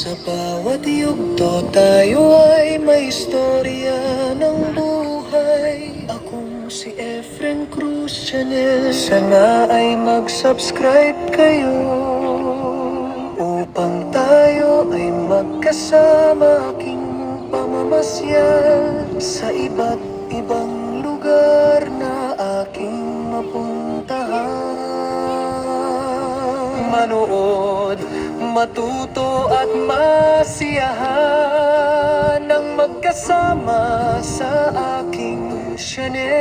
Sa bawat yugto tayo ay may istorya ng buhay. Akong si Efren Cruz Chanel. Sana ay mag-subscribe kayo upang tayo ay magkasama aking pamamasyal sa iba't ibang lugar na aking mapuntahan. Manood, matuto at masiyahan ng magkasama sa aking Chanel.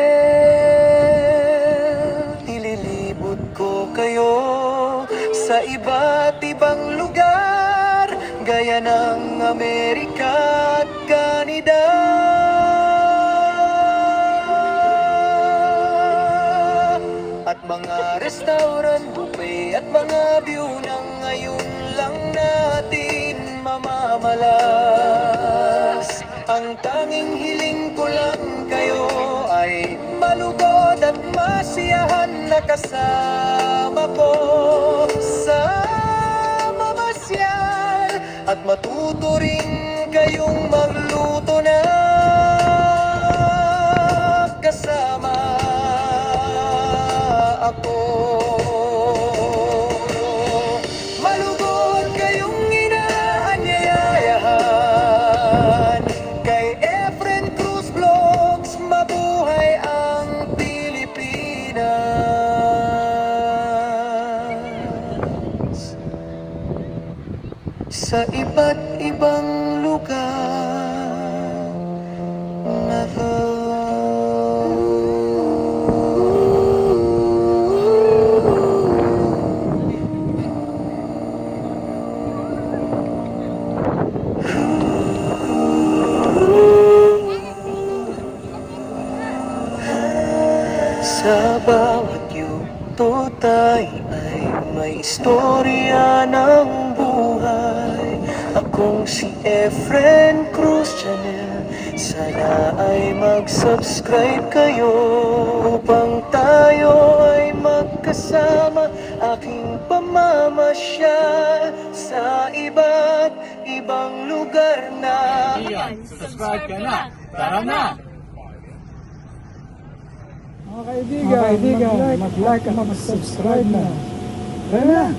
Nililibot ko kayo sa iba't ibang lugar, gaya ng Amerika at Canada. At mga restaurant, buffet at mga view na ngayon lang natin mamamalas. Ang tanging hiling ko lang kayo ay malugod at masiyahan na kasama ko sa mamasyal, at matuto rin kayong magluto na kasama ako. Malugod kayong inaanyayahan kay Efren Cruz Vlogs. Mabuhay ang Pilipinas sa iba't ibang lugar na sa bawat yugto tayo ay may istorya ng buhay. Akong si Efren Cruz Chanel. Sana ay mag-subscribe kayo upang tayo ay magkasama aking pamamasyal sa iba't ibang lugar na. Subscribe ka na! Tara na! Mga kaibigan, mag-like at mag-subscribe na. Tara na!